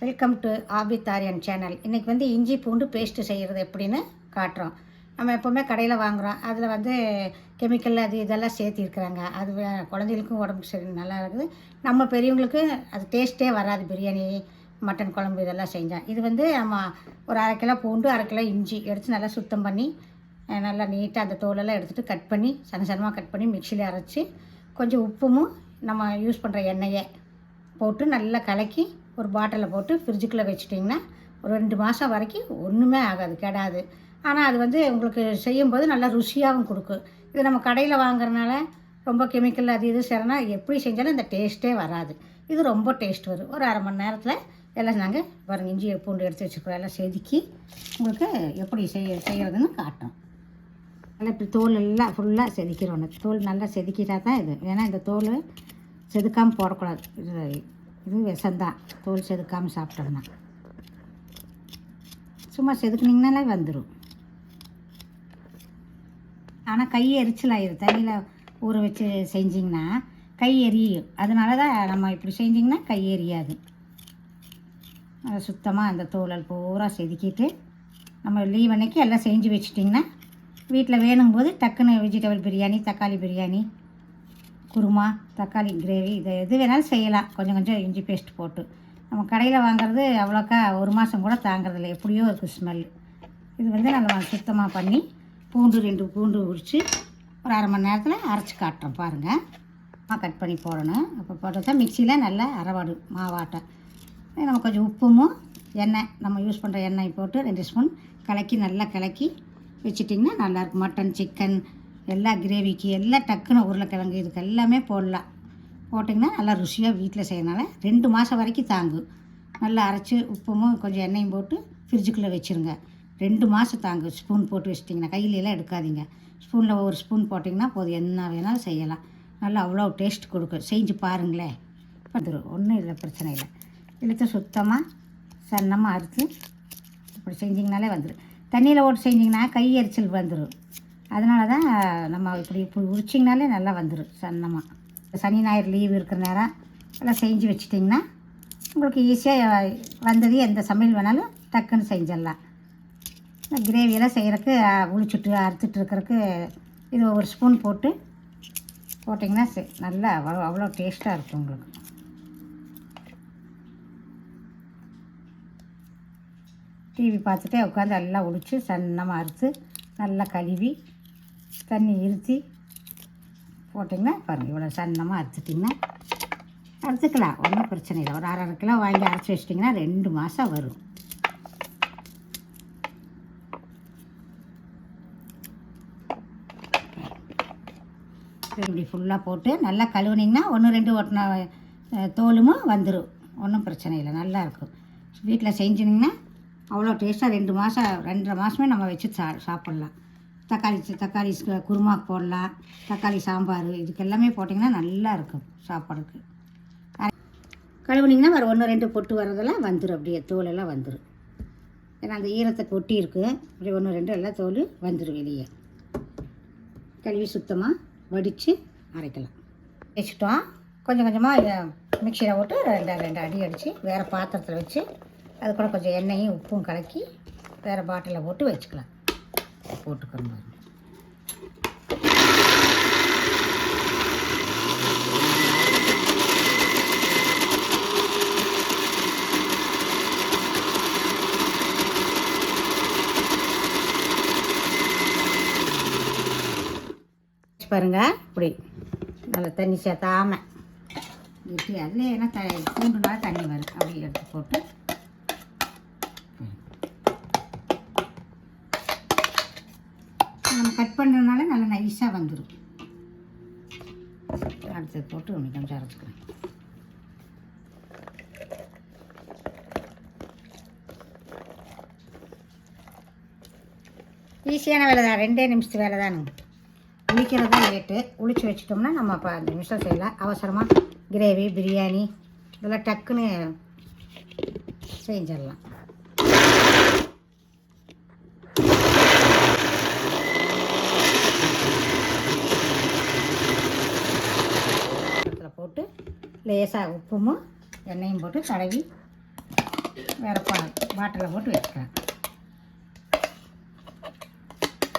Welcome to Abid Aryan channel. இன்றைக்கி வந்து இஞ்சி பூண்டு பேஸ்ட்டு செய்கிறது எப்படின்னு காட்டுறோம். நம்ம எப்போவுமே கடையில் வாங்குகிறோம், அதில் வந்து கெமிக்கல் அது இதெல்லாம் சேர்த்திருக்கிறாங்க. அது குழந்தைகளுக்கும் உடம்புக்கு சரி நல்லா இருக்குது. நம்ம பெரியவங்களுக்கு அது டேஸ்ட்டே வராது. பிரியாணி, மட்டன் குழம்பு இதெல்லாம் செஞ்சால். இது வந்து நம்ம ஒரு 1/2 கிலோ பூண்டு, 1/2 கிலோ இஞ்சி எடுத்து நல்லா சுத்தம் பண்ணி நல்லா நீட்டாக அந்த தோலெல்லாம் எடுத்துகிட்டு கட் பண்ணி சன்னமாக கட் பண்ணி மிக்சியில் அரைச்சி கொஞ்சம் உப்பும் நம்ம யூஸ் பண்ணுற எண்ணெயை போட்டு நல்லா கலக்கி ஒரு பாட்டிலில் போட்டு ஃப்ரிட்ஜுக்குள்ளே வச்சுட்டிங்கன்னா ஒரு 2 மாதம் வரைக்கும் ஒன்றுமே ஆகாது, கெடாது. ஆனால் அது வந்து உங்களுக்கு செய்யும்போது நல்லா ருசியாகவும் கொடுக்கும். இது நம்ம கடையில் வாங்குறதுனால ரொம்ப கெமிக்கல் அது இது சேரனா எப்படி செஞ்சாலும் இந்த டேஸ்ட்டே வராது. இது ரொம்ப டேஸ்ட் வரும். ஒரு 1/2 மணி நேரத்தில் எல்லாம் நாங்கள் பாருங்கள் இஞ்சி பூண்டு எடுத்து வச்சுருக்கோம். எல்லாம் செதுக்கி உங்களுக்கு எப்படி செய்கிறதுன்னு காட்டும். நல்லா இப்படி தோல் எல்லாம் ஃபுல்லாக செதுக்கிறோம். தோல் நல்லா செதுக்கிட்டா தான் இது. ஏன்னா இந்த தோல் செதுக்காமல் போடக்கூடாது. இது விஷந்தான். தோல் செதுக்காமல் சாப்பிட்டோம்னா சும்மா செதுக்குனிங்கனாலே வந்துடும். ஆனால் கை எரிச்சல் ஆயிடும். தண்ணியில் ஊற வச்சு செஞ்சிங்கன்னா கை எரியும். அதனால தான் நம்ம இப்படி செஞ்சிங்கன்னா கை எரியாது. சுத்தமாக அந்த தோலல் பூரா செதுக்கிட்டு நம்ம லீவ் அன்னைக்கு எல்லாம் செஞ்சு வச்சிட்டிங்கன்னா வீட்டில் வேணும்போது டக்குன்னு வெஜிடபிள் பிரியாணி, தக்காளி பிரியாணி, குருமா, தக்காளி கிரேவி இதை எது வேணாலும் செய்யலாம். கொஞ்சம் கொஞ்சம் இஞ்சி பேஸ்ட் போட்டு. நம்ம கடையில் வாங்குறது அவ்வளோக்கா 1 மாதம் கூட தாங்கிறதில்ல, எப்படியோ இருக்குது ஸ்மெல். இது வந்து நம்ம சுத்தமாக பண்ணி பூண்டு 2 பூண்டு உரித்து ஒரு 1/2 மணி நேரத்தில் அரைச்சி காட்டுறோம் பாருங்கள். கட் பண்ணி போடணும். அப்போ போட்டு தான் மிக்சியில் நல்லா அரைவாடு மாவாட்டம். நம்ம கொஞ்சம் உப்பும் எண்ணெய் நம்ம யூஸ் பண்ணுற எண்ணெய் போட்டு 2 ஸ்பூன் கலக்கி நல்லா கலக்கி வச்சிட்டிங்கன்னா நல்லாயிருக்கும். மட்டன், சிக்கன் எல்லா கிரேவிக்கு எல்லாம் டக்குன்னு உருளைக்கிழங்கு இதுக்கு எல்லாமே போடலாம். போட்டிங்கன்னா நல்லா ருசியாக வீட்டில் செய்யறதுனால 2 மாதம் வரைக்கும் தாங்கும். நல்லா அரைச்சி உப்பும் கொஞ்சம் எண்ணெயும் போட்டு ஃப்ரிட்ஜுக்குள்ளே வச்சுருங்க. 2 மாதம் தாங்கும். ஸ்பூன் போட்டு வச்சிட்டிங்கன்னா கையிலெல்லாம் எடுக்காதீங்க. ஸ்பூனில் ஒரு ஸ்பூன் போட்டிங்கன்னா போதும், என்ன வேணாலும் செய்யலாம். நல்லா அவ்வளோ டேஸ்ட் கொடுக்கும். செஞ்சு பாருங்களேன், வந்துடும். ஒன்றும் இல்லை, பிரச்சனை இல்லை. இழுத்து சுத்தமாக சன்னமாக அறுத்து இப்படி செஞ்சிங்கனாலே வந்துடும். தண்ணியில் போட்டு செஞ்சிங்கன்னா கை எரிச்சல் வந்துடும். அதனால தான் நம்ம இப்படி உரிச்சிங்கனாலே நல்லா வந்துடும் சன்னமாக. சனி ஞாயிறு லீவ் இருக்கிற நேரம் எல்லாம் செஞ்சு வச்சிட்டிங்கன்னா உங்களுக்கு ஈஸியாக வந்தது. எந்த சமையல் வேணாலும் டக்குன்னு செஞ்சிடலாம். இந்த கிரேவியெல்லாம் செய்கிறதுக்கு உளிச்சுட்டு அறுத்துட்டு இருக்கிறதுக்கு இது ஒரு ஸ்பூன் போட்டிங்கன்னா நல்லா அவ்வளோ டேஸ்ட்டாக இருக்கும் உங்களுக்கு. டிவி பார்த்துட்டே உட்காந்து எல்லாம் உளிச்சு சன்னமாக அறுத்து நல்லா கழுவி தண்ணி இருத்தி போட்டிங்கன்னா பாருங்கள் இவ்வளோ சன்னமாக அறுத்துட்டிங்கன்னா அறுத்துக்கலாம். ஒன்றும் பிரச்சனை இல்லை. ஒரு 1/2 கிலோ வாங்கி அரைச்சி வச்சிட்டிங்கன்னா 2 மாதம் வரும். இப்படி ஃபுல்லாக போட்டு நல்லா கழுவுனிங்கன்னா 1-2 ஒட்டின தோலும் வந்துடும். ஒன்றும் பிரச்சனை இல்லை, நல்லாயிருக்கும். வீட்டில் செஞ்சுனிங்கன்னா அவ்வளோ டேஸ்ட்டாக 2 மாதம் 2.5 மாதமே நம்ம வச்சு சாப்பிட்லாம். தக்காளி குருமா போடலாம், தக்காளி சாம்பார் இதுக்கு எல்லாமே போட்டிங்கன்னா நல்லா இருக்கும் சாப்பாடுக்கு. கழுவுனிங்கன்னா ஒரு 1-2 பொட்டு வர்றதெல்லாம் வந்துடும். அப்படியே தோலெல்லாம் வந்துடும். ஏன்னா அந்த ஈரத்தை கொட்டி இருக்குது. அப்படியே 1-2 எல்லாம் தோல் வந்துடும் வெளியே. கழுவி சுத்தமாக வடித்து அரைக்கலாம். வச்சுட்டோம். கொஞ்சம் கொஞ்சமாக மிக்சியில் போட்டு 2 அடி அடித்து வேறு பாத்திரத்தில் வச்சு அது கூட கொஞ்சம் எண்ணெயும் உப்பும் கலக்கி வேறு பாட்டிலில் போட்டு வச்சுக்கலாம். போட்டுக்கணும் பாருங்கள். இப்படி நல்லா தண்ணி சேர்த்தாமல் இப்படி அதில் ஏன்னா பூண்டுனால தண்ணி வரும். அப்படி எடுத்து போட்டு நம்ம கட் பண்ணுறதுனால நல்லா நைஸாக வந்துடும். அடுத்தது போட்டு கொஞ்சம் அரைச்சிக்கலாம். ஈஸியான வேலை தான், 2 நிமிஷத்து வேலை தானுங்க. உளிக்கிறது தான் லேட்டு. உளிச்சு வச்சிட்டோம்னா நம்ம அப்போ 5 நிமிஷம் செய்யலாம். அவசரமாக கிரேவி, பிரியாணி இதெல்லாம் டக்குன்னு செஞ்சிடலாம். போட்டு லேசாக உப்பும் எண்ணெயும் போட்டு தடவி வேறு பாட்டிலில் போட்டு வச்சுக்கலாம்.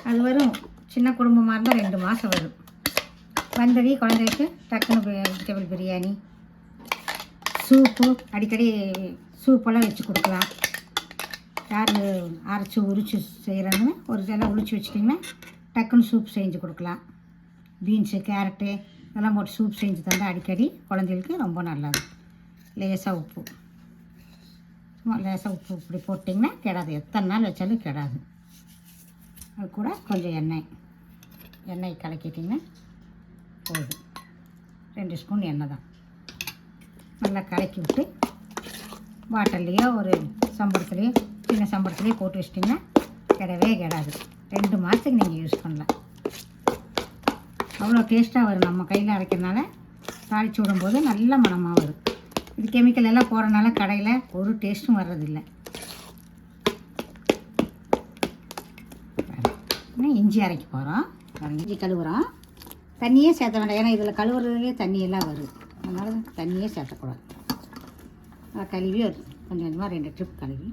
அது வரும். சின்ன குடும்பமாக இருந்தால் 2 மாதம் வரும். வந்தது குழந்தைக்கு டக்குன்னு வெஜிடபிள் பிரியாணி, சூப்பு, அடிக்கடி சூப்பெல்லாம் வச்சு கொடுக்கலாம். யார் அரைச்சி உரிச்சு செய்கிறாங்கன்னு ஒரு சில உரிச்சு வச்சிட்டிங்கன்னா டக்குன்னு சூப் செஞ்சு கொடுக்கலாம். பீன்ஸு, கேரட்டு இதெல்லாம் போட்டு சூப் செஞ்சு தந்தால் அடிக்கடி குழந்தைகளுக்கு ரொம்ப நல்லது. லேசாக உப்பு, சும்மா லேசாக உப்பு இப்படி போட்டிங்கன்னா கெடாது. எத்தனை நாள் வச்சாலும் கெடாது. அது கூட கொஞ்சம் எண்ணெய் கலக்கிட்டிங்கன்னா போதும். 2 ஸ்பூன் எண்ணெய் தான். நல்லா கலக்கி விட்டு பாட்டில்லையோ ஒரு சம்பளத்துலேயோ சின்ன சம்பளத்துலேயோ போட்டு வச்சிட்டிங்கன்னா கெடாது. 2 மாதத்துக்கு நீங்கள் யூஸ் பண்ணலாம். அவ்வளோ டேஸ்ட்டாக வரும். நம்ம கையில் அரைக்கிறதுனால தாளித்து விடும்போது நல்ல மணமாக வரும். இது கெமிக்கல் எல்லாம் போகிறனால கடையில் ஒரு டேஸ்ட்டும் வர்றதில்லை. இஞ்சி அரைக்க போகிறோம். இஞ்சி கழுவுறோம். தண்ணியே சேர்த்த வேண்டாம். ஏன்னா இதில் கழுவுறதுலேயே தண்ணியெல்லாம் வரும். அதனால் தண்ணியே சேர்த்தக்கூடாது. கழுவி கொஞ்சம் கொஞ்சமாக 2 ட்ரிப் கழுவி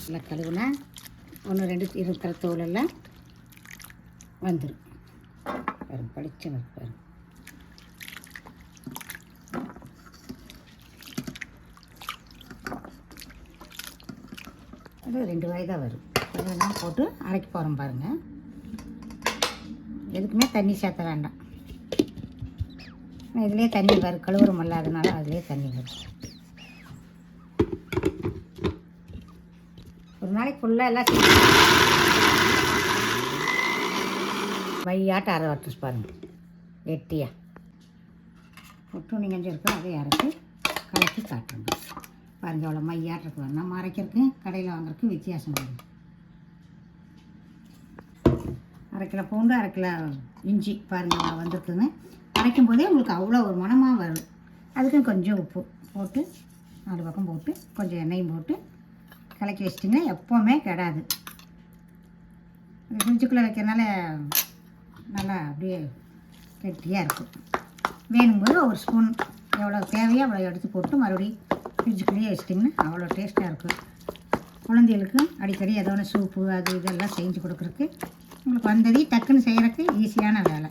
நல்லா கழுவுனா 1 2 இருக்கிற தோலெல்லாம் வந்துடும். வரும் பளிச்சு வரும். அது 2 வாய் தான் வரும். அதெல்லாம் போட்டு அரைக்க போகிறோம் பாருங்கள். எதுக்குமே தண்ணி சேர்த்த வேண்டாம். இதுலேயே தண்ணி வரும். கழுவுறமல்ல, அதனால அதுலேயே தண்ணி வரும். ஒரு நாளைக்கு ஃபுல்லாக எல்லாம் மையாட்ட அரை வட்டு பாருங்கள். வெட்டியாக ஒட்டும் நீங்கள் கொஞ்சம் இருக்கும். அதை அரைச்சி கலக்கி காட்டுங்க பாருங்கள். அவ்வளோ மையாட்ட இருக்கு. நம்ம அரைக்கிறதுக்கு கடையில் வாங்குறதுக்கு வித்தியாசம் வரும். 1/2 கிலோ பூண்டு, 1/2 கிலோ இஞ்சி பாருங்கள் வந்துருக்குதுன்னு. அரைக்கும் போதே உங்களுக்கு அவ்வளோ ஒரு மணமாக வரும். அதுக்கும் கொஞ்சம் உப்பு போட்டு 4 பக்கம் போட்டு கொஞ்சம் எண்ணெயும் போட்டு கலக்கி வச்சிட்டிங்கன்னா எப்போவுமே கெடாது. ஃப்ரிட்ஜுக்குள்ளே வைக்கிறதுனால நல்லா அப்படியே கெட்டியாக இருக்கும். வேணும்போது ஒரு ஸ்பூன் எவ்வளோ தேவையோ அவ்வளோ எடுத்து போட்டு மறுபடியும் ஃப்ரிட்ஜுக்குள்ளேயே வச்சிட்டிங்கன்னா அவ்வளோ டேஸ்ட்டாக இருக்கும். குழந்தைகளுக்கு அடிக்கடி ஏதோ ஒன்று சூப்பு அது இதெல்லாம் செஞ்சு கொடுக்குறதுக்கு உங்களுக்கு வந்தது டக்குன்னு செய்கிறதுக்கு ஈஸியான வேலை.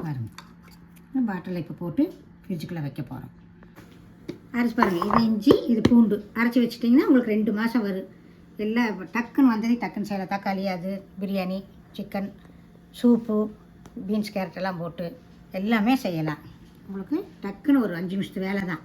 பாருங்கள், பாட்டில் இப்போ போட்டு ஃப்ரிட்ஜுக்குள்ளே வைக்க போகிறோம். அரைச்சி பாருங்கள். இது இஞ்சி, இது பூண்டு அரைச்சி வச்சிட்டிங்கன்னா உங்களுக்கு 2 மாதம் வரும். எல்லாம் டக்குன்னு வந்தது டக்குன்னு செய்யலாம். தக்காளி, அது biryani, chicken, soup, beans, carrot எல்லாம் போட்டு எல்லாமே செய்யலாம். உங்களுக்கு டக்குன்னு ஒரு 5 நிமிஷத்து வேலை தான்.